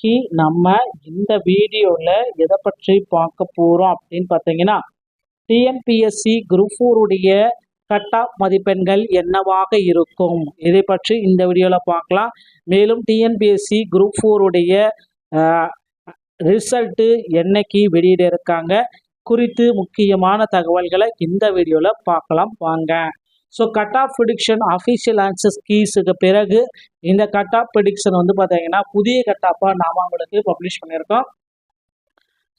இன்னைக்கு நம்ம இந்த வீடியோவில் எதை பற்றி பார்க்க போகிறோம் அப்படின்னு பார்த்தீங்கன்னா, டிஎன்பிஎஸ்சி குரூப் 4 உடைய கட் ஆஃப் மதிப்பெண்கள் என்னவாக இருக்கும், இதை பற்றி இந்த வீடியோவில் பார்க்கலாம். மேலும் டிஎன்பிஎஸ்சி குரூப் 4 உடைய ரிசல்ட்டு என்னைக்கு வெளியிட இருக்காங்க குறித்து முக்கியமான தகவல்களை இந்த வீடியோவில் பார்க்கலாம் வாங்க. So cut off prediction official answers கீஸுக்கு பிறகு இந்த கட் ஆஃப் ப்ரிடிக்ஷன் வந்து பார்த்தீங்கன்னா புதிய கட் ஆஃபாக நாம் உங்களுக்கு பப்ளிஷ் பண்ணியிருக்கோம்.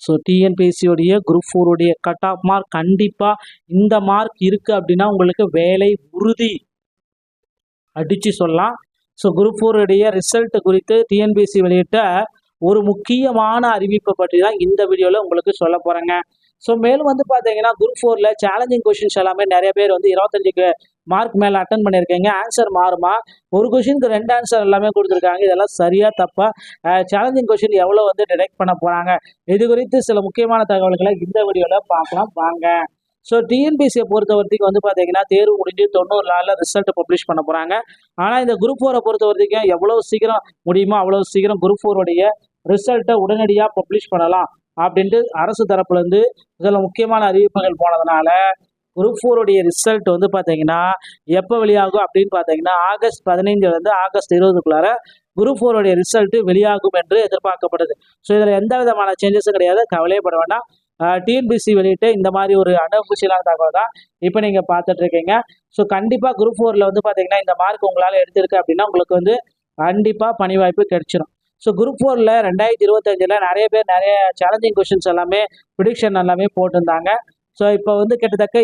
ஸோ டிஎன்பிஎஸ்சியோடைய குரூப் 4 உடைய கட் ஆஃப் மார்க் கண்டிப்பாக இந்த மார்க் இருக்குது அப்படின்னா உங்களுக்கு வேலை உறுதி அடித்து சொல்லலாம். ஸோ குரூப் 4 உடைய ரிசல்ட் குறித்து டிஎன்பிஎஸ்சி வெளியிட்ட ஒரு முக்கியமான அறிவிப்பை பற்றி தான் இந்த வீடியோவில் உங்களுக்கு சொல்ல போகிறேங்க. ஸோ மேலும் வந்து பார்த்தீங்கன்னா குரூப் 4ல் சேலஞ்சிங் கொஷின்ஸ் எல்லாமே நிறைய பேர் வந்து 25 மார்க் மேலே அட்டன் பண்ணியிருக்கீங்க. ஆன்சர் மாறுமா, ஒரு கொஷினுக்கு 2 ஆன்சர் எல்லாமே கொடுத்துருக்காங்க. இதெல்லாம் சரியா தப்பா, சேலஞ்சிங் கொஷின் எவ்வளோ வந்து டிடெக்ட் பண்ண போகிறாங்க, இது குறித்து சில முக்கியமான தகவல்களை இந்த வீடியோவில் பார்க்கலாம் வாங்க. ஸோ டிஎன்பிஎஸ்சியை பொறுத்த வரைக்கும் வந்து பார்த்தீங்கன்னா தேர்வு முடிஞ்சு 90 நாளில் ரிசல்ட் பப்ளிஷ் பண்ண போகிறாங்க. ஆனால் இந்த குரூப் 4 பொறுத்த வரைக்கும் எவ்வளோ சீக்கிரம் முடியுமோ அவ்வளோ சீக்கிரம் குரூப் 4 உடைய ரிசல்ட்டை உடனடியாக பப்ளிஷ் பண்ணலாம் அப்படின்ட்டு அரசு தரப்புலேருந்து இதில் முக்கியமான அறிவிப்புகள் போனதுனால குரூப் 4 உடைய ரிசல்ட் வந்து பார்த்தீங்கன்னா எப்போ வெளியாகும் அப்படின்னு பார்த்தீங்கன்னா ஆகஸ்ட் 15 ஆகஸ்ட் 20 குரூப் 4 உடைய ரிசல்ட் வெளியாகும் என்று எதிர்பார்க்கப்படுது. ஸோ இதில் எந்த விதமான சேஞ்சஸும் கிடையாது, கவலையப்பட வேண்டாம். டிஎன்பிஎஸ்சி வெளியிட்டு இந்த மாதிரி ஒரு அன்அஃபிஷியலான தகவல் தான் இப்போ நீங்கள் பார்த்துட்டு இருக்கீங்க. ஸோ கண்டிப்பாக குரூப் 4ல் வந்து பார்த்தீங்கன்னா இந்த மார்க் உங்களால் எடுத்திருக்கு அப்படின்னா உங்களுக்கு வந்து கண்டிப்பாக பணி வாய்ப்பு கிடைச்சிடும். ஸோ குரூப் 4ல் 2025 நிறைய பேர் நிறைய சேலஞ்சிங் கொஷின்ஸ் எல்லாமே ப்ரிடிக்ஷன் எல்லாமே போட்டிருந்தாங்க. ஸோ இப்போ வந்து கிட்டத்தட்ட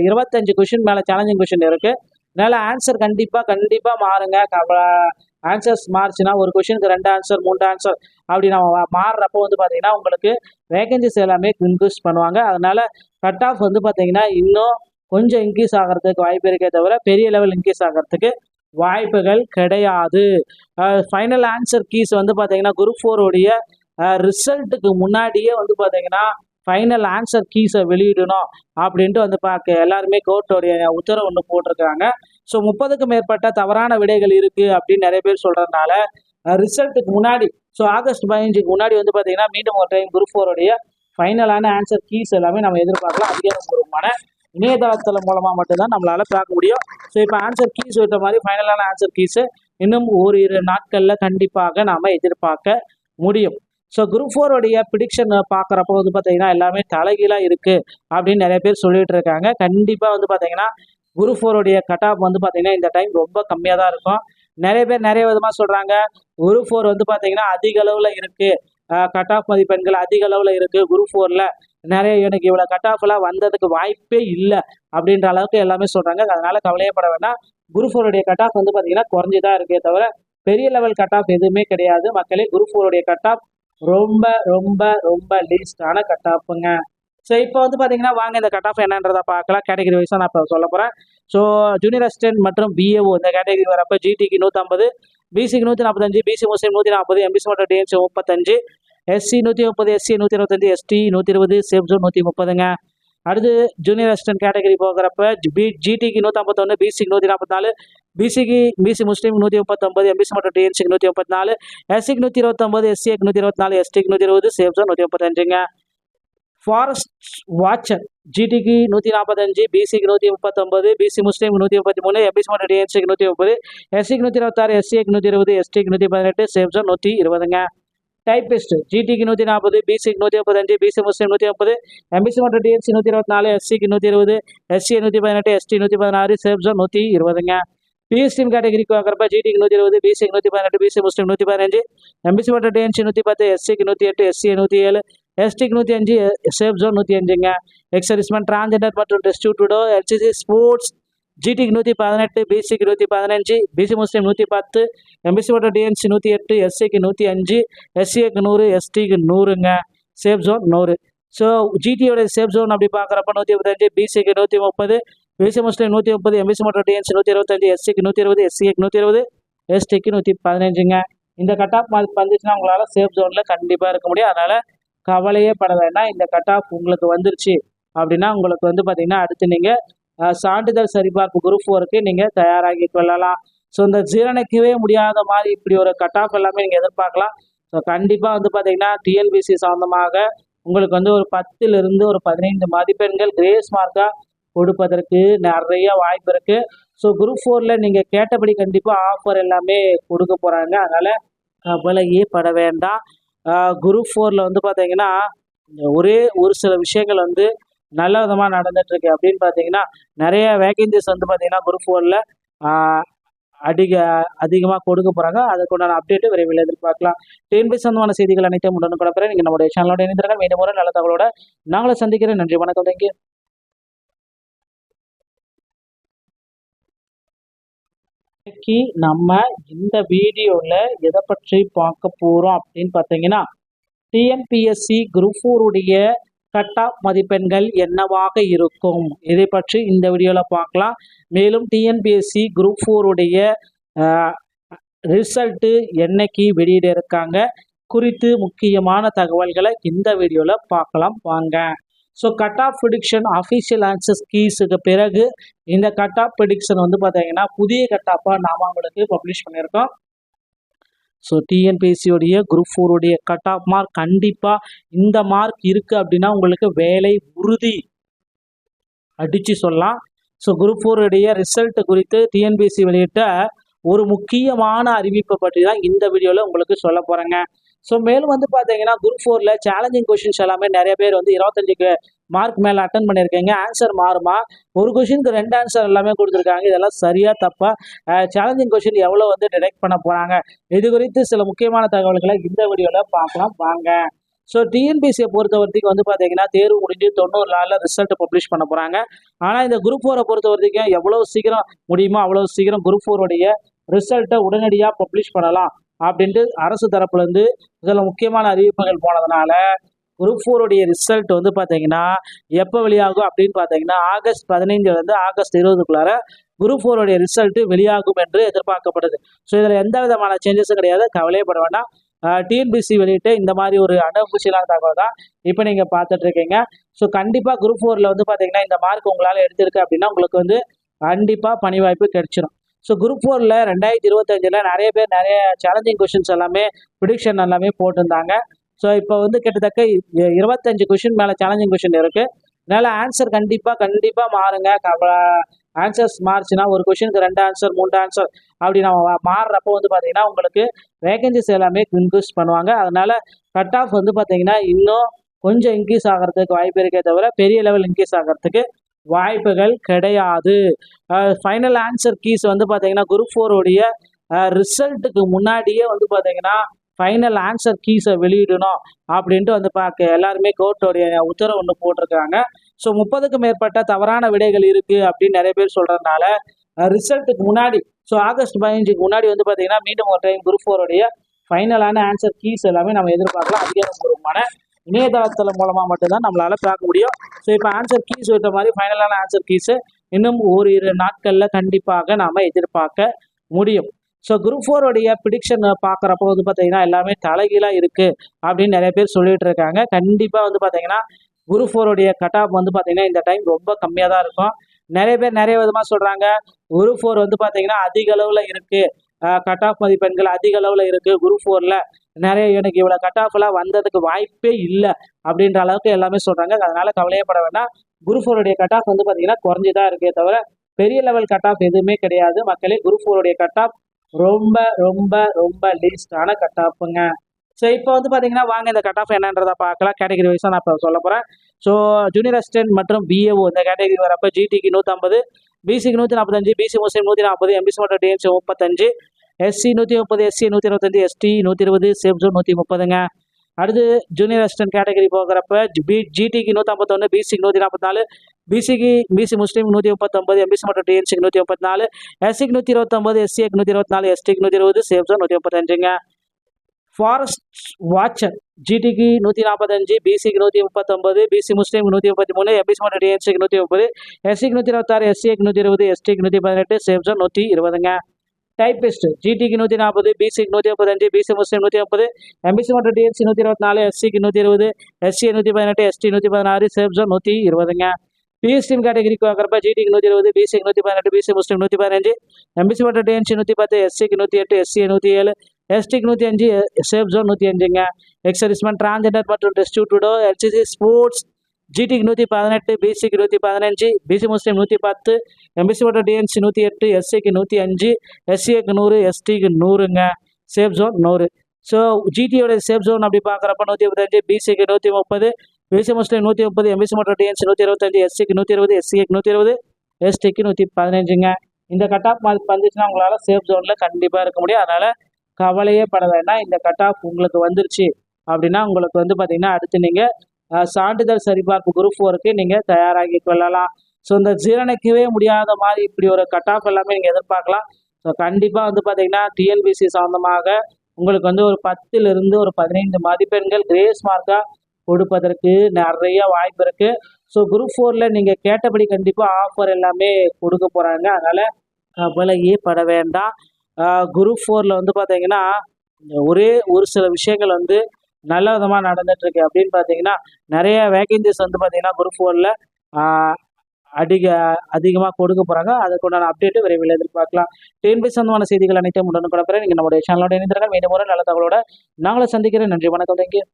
25 கொஷின் மேலே சேலஞ்சிங் கொஷின் இருக்குது. அதனால் ஆன்சர் கண்டிப்பாக மாறுங்க. ஆன்சர்ஸ் மாறுச்சுன்னா ஒரு கொஷினுக்கு 2 ஆன்சர் 3 ஆன்சர் அப்படி நம்ம மாறுறப்போ வந்து பார்த்தீங்கன்னா உங்களுக்கு வேகன்சிஸ் எல்லாமே இன்க்ரீஸ் பண்ணுவாங்க. அதனால் கட் ஆஃப் வந்து பார்த்தீங்கன்னா இன்னும் கொஞ்சம் இன்க்ரீஸ் ஆகிறதுக்கு வாய்ப்பு இருக்கே தவிர பெரிய லெவல் இன்க்ரீஸ் ஆகிறதுக்கு வாய்ப்புகள் கிடையாது. ஃபைனல் ஆன்சர் கீஸ் வந்து பார்த்தீங்கன்னா குரூப் 4 உடைய ரிசல்ட்டுக்கு முன்னாடியே வந்து பார்த்தீங்கன்னா ஃபைனல் ஆன்சர் கீஸை வெளியிடணும் அப்படின்ட்டு வந்து எல்லாருமே கோர்ட்டோடைய உத்தரவு ஒன்று போட்டிருக்காங்க. ஸோ 30க்கும் மேற்பட்ட தவறான விடைகள் இருக்குது அப்படின்னு நிறைய பேர் சொல்கிறதுனால ரிசல்ட்டுக்கு முன்னாடி, ஸோ ஆகஸ்ட் 15க்கு முன்னாடி வந்து பார்த்தீங்கன்னா மீண்டும் ஒரு டைம் குரூப் 4 உடைய ஃபைனலான ஆன்சர் கீஸ் எல்லாமே நம்ம எதிர்பார்க்கலாம். அதிகாரப்பூர்வமான இணையதளத்தில் மூலமாக மட்டும்தான் நம்மளால் பார்க்க முடியும். ஸோ இப்போ ஆன்சர் கீஸ் விட்ட மாதிரி ஃபைனலான ஆன்சர் கீஸு இன்னும் ஓரிரு நாட்களில் கண்டிப்பாக நாம் எதிர்பார்க்க முடியும். ஸோ குரூப் 4 உடைய ப்ரிடிக்ஷன் பார்க்குறப்போ வந்து பார்த்தீங்கன்னா எல்லாமே தலைகீழாக இருக்குது அப்படின்னு நிறைய பேர் சொல்லிட்டு இருக்காங்க. கண்டிப்பாக வந்து பார்த்தீங்கன்னா குரூப் 4 உடைய கட் ஆஃப் வந்து பார்த்தீங்கன்னா இந்த டைம் ரொம்ப கம்மியாக தான் இருக்கும். நிறைய பேர் நிறைய விதமாக சொல்கிறாங்க. குரூப் 4 வந்து பார்த்தீங்கன்னா அதிக அளவில் இருக்குது, கட் ஆஃப் மதிப்பெண்கள் அதிக அளவில் இருக்குது, குரூப் 4ல் நிறைய எனக்கு இவ்வளோ கட் ஆஃப்லாம் வந்ததுக்கு வாய்ப்பே இல்லை அப்படின்ற அளவுக்கு எல்லாமே சொல்கிறாங்க. அதனால் கவலையப்பட வேண்டாம். குரூப் 4 உடைய கட் ஆஃப் வந்து பார்த்தீங்கன்னா குறைஞ்சி தான் இருக்கே தவிர பெரிய லெவல் கட் ஆஃப் எதுவுமே கிடையாது மக்களே. குரூப் 4 உடைய கட் ஆஃப் ரொம்ப ரொம்ப ரொம்ப லீஸ்டான கட் ஆஃபுங்க. ஸோ இப்போ வந்து பார்த்தீங்கன்னா வாங்க இந்த கட் ஆஃப் என்னன்றதை பார்க்கலாம். கேட்டகரி வைஸாக நான் இப்போ சொல்ல போகிறேன். ஸோ ஜூனியர் அசிஸ்டன்ட் மற்றும் பிஏஓ இந்த கேட்டகரி வரப்போ ஜிடிக்கு 150, பிசிக்கு 145, பிசி முஸ்லீம் 140, எம்பிசி மற்றும் DNC 35, SC 130, SC 125, ST 120, safe zone 130ங்க. அடுத்து ஜூனியர் அசிஸ்டன்ட் கேட்டகரி போகிறப்ப ஜிடிக்கு 151, பிசிக்கு 144, பிசி முஸ்லீம் 139, எம்பிசி மற்றும் டிஎன்சிக்கு 134, எஸ்சிக்கு 129, எஸ்சிக்கு 124, எஸ்டிக்கு 120, சேஃப் ஜோன் 135ங்க. ஃபாரஸ்ட் வாட்சர் ஜிடிக்கு 145, பிசிக்கு 139, பிசி முஸ்லீம் 133, எம்பிசி மற்றும் டிஎன்சிக்கு 130, எஸ்சிக்கு 126, எஸ்சிக்கு 120, எஸ்டிக்கு 118, சேஃப் ஜோன் 120ங்க. டைப்பிஸ்ட் ஜிடிக்கு 140, பிசிக்கு 135, பிசி முஸ்லீம் 130, எம்பிசி மற்றும் டிஎன்சி 124, எஸ்சிக்கு 120, எஸ்சி 118, எஸ்டி 116, சேஃப் ஜோன் 120ங்க. பிஎஸ்டிஎம் கேட்டகரிக்கு பார்க்குறப்ப ஜிடிக்கு 120, பிசிக்கு 118, பிசி முஸ்லீம் 115, எம்பிசி மற்றும் டிஎன்சி 110, எஸ்சிக்கு 108, எஸ்சி 107, எஸ்டிக்கு 105, சேஃப் ஜோன் 105ங்க. எக்ஸர்விஸ்மேன் டிரான்ஜெண்டர் மற்றும் டெஸ்டிடியூட்டோ எல்சிசி ஸ்போர்ட்ஸ் ஜிடிக்கு 118, பிசிக்கு 115, பிசி முஸ்லீம் 110, எம்பிசி மற்றும் டிஎன்சி 108, எஸ்சிக்கு 105, எஸ்சிக்கு 100, எஸ்டிக்கு 100ங்க. Safe zone 100. ஸோ ஜிடியோட சேஃப் ஜோன் அப்படி பார்க்குறப்ப 125, பிசிக்கு 130, பிசி முஸ்லீம் 130, எம்பிசி மற்றும் டிஎன்சி 125, எஸ்சிக்கு 120, எஸ்சிக்கு 120, எஸ்டிக்கு 115ங்க. இந்த கட் ஆஃப் மார்க் வந்துச்சுன்னா உங்களால் சேஃப் ஜோனில் கண்டிப்பாக இருக்க முடியும். அதனால் கவலையே பட வேண்டாம். இந்த கட் ஆஃப் உங்களுக்கு வந்துருச்சு அப்படின்னா உங்களுக்கு வந்து பார்த்தீங்கன்னா அடுத்து நீங்கள் சான்றிதழ் சரிபார்ப்பு குரூப் 4க்கு நீங்கள் தயாராகி கொள்ளலாம். ஸோ இந்த ஜீரணிக்கவே முடியாத மாதிரி இப்படி ஒரு கட் ஆஃப் எல்லாமே நீங்கள் எதிர்பார்க்கலாம். ஸோ கண்டிப்பாக வந்து பார்த்தீங்கன்னா டிஎன்பிசி சம்மந்தமாக உங்களுக்கு வந்து ஒரு 10லிருந்து ஒரு 15 மதிப்பெண்கள் கிரேஸ் மார்க்காக கொடுப்பதற்கு நிறைய வாய்ப்பு இருக்குது. ஸோ குரூப் 4ல் நீங்கள் கேட்டபடி கண்டிப்பாக ஆஃபர் எல்லாமே கொடுக்க போகிறாங்க. அதனால் கவலையே பட வேண்டாம். குரூப் 4ல் வந்து பார்த்தீங்கன்னா ஒரே ஒரு சில விஷயங்கள் வந்து நல்ல விதமாக நடந்துகிட்ருக்கு. அப்படின்னு பார்த்தீங்கன்னா நிறைய வேகன்சிஸ் வந்து பார்த்தீங்கன்னா குரூப் 4ல் அதிகமாக கொடுக்க போகிறாங்க. அதுக்குண்டான அப்டேட்டு விரைவில் எதிர்பார்க்கலாம். டிஎன்பிசி சம்பந்தமான செய்திகள் அனைத்தையும் உடனுக்குடன் பெற நீங்கள் நம்முடைய சேனலோட இணைந்திருங்கள். மீண்டும் ஒரு நல்ல தகவலோட நாங்களே சந்திக்கிறேன். நன்றி, வணக்கம், தேங்க்யூ. இன்னைக்கு நம்ம இந்த வீடியோவில் எதை பற்றி பார்க்க போகிறோம் அப்படின்னு பார்த்தீங்கன்னா டிஎன்பிஎஸ்சி குரூப் 4 கட் ஆஃப் மதிப்பெண்கள் என்னவாக இருக்கும், இதை பற்றி இந்த வீடியோவில் பார்க்கலாம். மேலும் டிஎன்பிஎஸ்சி குரூப் 4 ரிசல்ட்டு என்னைக்கு வெளியிட இருக்காங்க குறித்து முக்கியமான தகவல்களை இந்த வீடியோவில் பார்க்கலாம் வாங்க. So cut off prediction official answers கீஸுக்கு பிறகு இந்த கட் ஆஃப் ப்ரிடிக்ஷன் வந்து பார்த்தீங்கன்னா புதிய கட் ஆஃபாக நாம் உங்களுக்கு பப்ளிஷ் பண்ணியிருக்கோம். ஸோ டிஎன்பிஎஸ்சியோடைய குரூப் 4 கட் ஆஃப் மார்க் கண்டிப்பாக இந்த மார்க் இருக்குது அப்படின்னா உங்களுக்கு வேலை உறுதி அடித்து சொல்லலாம். ஸோ குரூப் 4 ரிசல்ட் குறித்து டிஎன்பிஎஸ்சி வெளியிட்ட ஒரு முக்கியமான அறிவிப்பை பற்றி தான் இந்த வீடியோவில் உங்களுக்கு சொல்ல போகிறேங்க. ஸோ மேலும் வந்து பார்த்தீங்கன்னா குரூப் 4ல் சேலஞ்சிங் கொஷின்ஸ் எல்லாமே நிறைய பேர் வந்து 25 மார்க் மேலே அட்டன் பண்ணியிருக்கீங்க. ஆன்சர் மாறுமா, ஒரு கொஷினுக்கு 2 ஆன்சர் எல்லாமே கொடுத்துருக்காங்க. இதெல்லாம் சரியாக தப்பா, சேலஞ்சிங் கொஷின் எவ்வளோ வந்து டிடெக்ட் பண்ண போகிறாங்க, இது குறித்து சில முக்கியமான தகவல்களை இந்த வீடியோவில் பார்க்கலாம் வாங்க. ஸோ டிஎன்பிஎஸ்சியை பொறுத்த வரைக்கும் வந்து பார்த்தீங்கன்னா தேர்வு முடிஞ்சு 90 நாளில் ரிசல்ட் பப்ளிஷ் பண்ண போகிறாங்க. ஆனால் இந்த குரூப் 4 பொறுத்த வரைக்கும் எவ்வளோ சீக்கிரம் முடியுமோ அவ்வளோ சீக்கிரம் குரூப் 4 ரிசல்ட்டை உடனடியாக பப்ளிஷ் பண்ணலாம் அப்படின்ட்டு அரசு தரப்புலேருந்து சில முக்கியமான அறிவிப்புகள் போனதுனால குரூப் 4 ரிசல்ட் வந்து பார்த்தீங்கன்னா எப்போ வெளியாகும் அப்படின்னு பார்த்தீங்கன்னா ஆகஸ்ட் 15லேருந்து ஆகஸ்ட் 20க்குள்ளார குரூப் 4 ரிசல்ட்டு வெளியாகும் என்று எதிர்பார்க்கப்படுது. ஸோ இதில் எந்த விதமான சேஞ்சஸும் கிடையாது, கவலையப்பட வேண்டாம். டிஎன்பிஎஸ்சி வெளியிட்டு இந்த மாதிரி ஒரு அன்அஃபிஷியலான தகவல் தான் இப்போ நீங்கள் பார்த்துட்டு இருக்கீங்க. ஸோ கண்டிப்பாக குரூப் 4ல் வந்து பார்த்தீங்கன்னா இந்த மார்க் உங்களால் எடுத்திருக்கு அப்படின்னா உங்களுக்கு வந்து கண்டிப்பாக பணி வாய்ப்பு கிடைச்சிடும். ஸோ குரூப் 4ல் 2025 நிறைய பேர் நிறைய சேலஞ்சிங் கொஷின்ஸ் எல்லாமே ப்ரிடிக்ஷன் எல்லாமே போட்டிருந்தாங்க. ஸோ இப்போ வந்து கிட்டத்தட்ட 25 கொஷின் மேலே சேலஞ்சிங் கொஷின் இருக்குது. அதனால் ஆன்சர் கண்டிப்பாக மாறுங்க. ஆன்சர்ஸ் மாறுச்சுன்னா ஒரு கொஷினுக்கு 2 ஆன்சர் 3 ஆன்சர் அப்படி நம்ம மாறுறப்போ வந்து பார்த்தீங்கன்னா உங்களுக்கு வேகன்சிஸ் எல்லாமே இன்க்ரீஸ் பண்ணுவாங்க. அதனால் கட் ஆஃப் வந்து பார்த்தீங்கன்னா இன்னும் கொஞ்சம் இன்க்ரீஸ் ஆகிறதுக்கு வாய்ப்பு இருக்கே தவிர பெரிய லெவல் இன்க்ரீஸ் ஆகிறதுக்கு வாய்ப்புகள் கிடையாது. ஃபைனல் ஆன்சர் கீஸ் வந்து பார்த்தீங்கன்னா குரூப் 4 ரிசல்ட்டுக்கு முன்னாடியே வந்து பார்த்தீங்கன்னா ஃபைனல் ஆன்சர் கீஸை வெளியிடணும் அப்படின்ட்டு வந்து எல்லாருமே கோர்ட்டோடைய உத்தரவு ஒன்று போட்டிருக்காங்க. ஸோ 30க்கும் மேற்பட்ட தவறான விடைகள் இருக்குது அப்படின்னு நிறைய பேர் சொல்கிறதுனால ரிசல்ட்டுக்கு முன்னாடி, ஸோ ஆகஸ்ட் 15க்கு முன்னாடி வந்து பார்த்தீங்கன்னா மீண்டும் ஒரு டைம் குரூப் 4 ஃபைனலான ஆன்சர் கீஸ் எல்லாமே நம்ம எதிர்பார்க்கலாம். அதிகாரப்பூர்வமான இணையதளத்தில் மூலமாக மட்டும்தான் நம்மளால் பார்க்க முடியும். ஸோ இப்போ ஆன்சர் கீஸ் விட்ட மாதிரி ஃபைனலான ஆன்சர் கீஸு இன்னும் ஓரிரு நாட்களில் கண்டிப்பாக நாம் எதிர்பார்க்க முடியும். ஸோ குரூப் 4 ப்ரிடிக்ஷன் பார்க்குறப்போ வந்து பார்த்தீங்கன்னா எல்லாமே தலைகீழாக இருக்குது அப்படின்னு நிறைய பேர் சொல்லிட்டு இருக்காங்க. கண்டிப்பாக வந்து பார்த்தீங்கன்னா குரூப் 4 கட் ஆஃப் வந்து பார்த்தீங்கன்னா இந்த டைம் ரொம்ப கம்மியாக தான் இருக்கும். நிறைய பேர் நிறைய விதமாக சொல்கிறாங்க. குரூப் 4 வந்து பார்த்தீங்கன்னா அதிக அளவில் இருக்குது, கட் ஆஃப் மதிப்பெண்கள் அதிக அளவில் இருக்குது, குரூப் 4ல் நிறைய எனக்கு இவ்வளோ கட் ஆஃப்லாம் வந்ததுக்கு வாய்ப்பே இல்லை அப்படின்ற அளவுக்கு எல்லாமே சொல்கிறாங்க. அதனால் கவலையப்பட வேண்டாம். குரூப் 4 கட் ஆஃப் வந்து பார்த்தீங்கன்னா குறைஞ்சி தான் இருக்கே தவிர பெரிய லெவல் கட் ஆஃப் எதுவுமே கிடையாது மக்களே. குரூப் 4 கட் ஆஃப் ரொம்ப ரொம்ப ரொம்ப லீஸ்டான கட் ஆஃபுங்க. ஸோ இப்போ வந்து பார்த்தீங்கன்னா வாங்க இந்த கட் ஆஃப் என்னன்றதை பார்க்கலாம். கேட்டகரி வைஸாக நான் இப்போ சொல்ல போகிறேன். ஸோ ஜூனியர் அசிஸ்டன்ட் மற்றும் பிஏஓ இந்த கேட்டகரி வரப்போ ஜிடிக்கு 150, பிசிக்கு 145, பிசி முஸ்லீம் 140, எம்பிசி மற்றும் DNC 35, SC 130, SC 125, ST 120, safe zone 130ங்க. அடுத்து ஜூனியர் அசிஸ்டன்ட் கேட்டகரி போகிறப்ப ஜிடிக்கு 151, பிசிக்கு 144, பிசி முஸ்லீம் 139, எம்பிசி மற்றும் டிஎன்சிக்கு 134, எஸ்சிக்கு 129, எஸ்சிக்கு 124, எஸ்டிக்கு 120, சேஃப் ஜோன் 135ங்க. ஃபாரஸ்ட் வாட்சர் ஜிடிக்கு 145, பிசிக்கு 139, பிசி முஸ்லீம் 133, எம்பிசி மற்றும் டிஎன்சிக்கு 130, எஸ்சிக்கு 126, எஸ்சிக்கு 120, எஸ்டிக்கு 118, சேஃப் ஜோன் 120ங்க. டைப்பிஸ்ட் ஜிடிக்கு 140, பிசிக்கு 135, பிசி முஸ்லீம் 130, எம்பிசி மற்றும் டிஎன்சி 124, எஸ்சிக்கு 120, எஸ்சி 118, எஸ்டி 116, சேஃப் ஜோன் 120ங்க. பிஎஸ்டிஎம் கேட்டகரிக்கு பார்க்குறப்ப ஜிடிக்கு 120, பிசிக்கு 118, பிசி முஸ்லீம் 115, எம்பிசி மற்றும் டிஎன்சி 110, எஸ்சிக்கு 108, எஸ்சி 107, எஸ்டிக்கு 105, சேஃப் ஜோன் 105ங்க. எக்ஸர்விஸ்மேன், டிரான்ஜெண்டர் மற்றும் டிஸ்ட்ரிபியூட்டடோ எல்சிசி ஸ்போர்ட்ஸ் ஜிடிக்கு 118, பிசிக்கு 115, பிசி முஸ்லீம் 110, எம்பிசி மற்றும் டிஎன்சி 108, எஸ்சிக்கு 105, எஸ்சிஏக்கு 100, எஸ்டிக்கு 100ங்க. Safe zone 100. ஸோ ஜிடியோட சேஃப் ஜோன் அப்படி பார்க்குறப்ப 125, பிசிக்கு 130, பிசி முஸ்லீம் 130, எம்பிசி மற்றும் டிஎன்சி 125, எஸ்சிக்கு 120, எஸ்சிஏக்கு 120, எஸ்டிக்கு 115ங்க. இந்த கட் ஆஃப் மார்க் வந்துச்சுன்னா உங்களால் சேஃப் ஜோனில் கண்டிப்பாக இருக்க முடியும். அதனால் கவலையே பட வேண்டாம். இந்த கட் ஆஃப் உங்களுக்கு வந்துருச்சு அப்படின்னா உங்களுக்கு வந்து பார்த்திங்கன்னா அடுத்து நீங்கள் சான்றிதழ் சரிபார்ப்பு குரூப் 4க்கு நீங்கள் தயாராகி கொள்ளலாம். ஸோ இந்த ஜீரணிக்கவே முடியாத மாதிரி இப்படி ஒரு கட் ஆஃப் எல்லாமே நீங்கள் எதிர்பார்க்கலாம். ஸோ கண்டிப்பாக வந்து பார்த்திங்கன்னா டிஎன்பிசி சம்மந்தமாக உங்களுக்கு வந்து ஒரு 10லிருந்து ஒரு 15 மதிப்பெண்கள் கிரேஸ் மார்க்காக கொடுப்பதற்கு நிறைய வாய்ப்பு இருக்குது. ஸோ குரூப் 4ல் நீங்கள் கேட்டபடி கண்டிப்பாக ஆஃபர் எல்லாமே கொடுக்க போகிறாங்க. அதனால் கவலையே பட வேண்டாம். குரூப் 4ல் வந்து பார்த்தீங்கன்னா ஒரே ஒரு சில விஷயங்கள் வந்து நல்ல விதமாக நடந்துகிட்ருக்கு. அப்படின்னு பார்த்தீங்கன்னா நிறைய வேகன்சிஸ் வந்து பார்த்தீங்கன்னா குரூப் 4ல் அதிகமாக கொடுக்க போகிறாங்க. அதுக்குண்டான அப்டேட்டு விரைவில் எதிர்பார்க்கலாம். டிஎன்பிசி சம்பந்தமான செய்திகள் அனைத்தையும் உடனுக்குடன் நீங்கள் நம்முடைய சேனலோட இணைந்திருக்க மீண்டும் ஒரு நல்ல தகவலோட நாங்களே சந்திக்கிறேன். நன்றி, வணக்கம், தேங்க்யூ.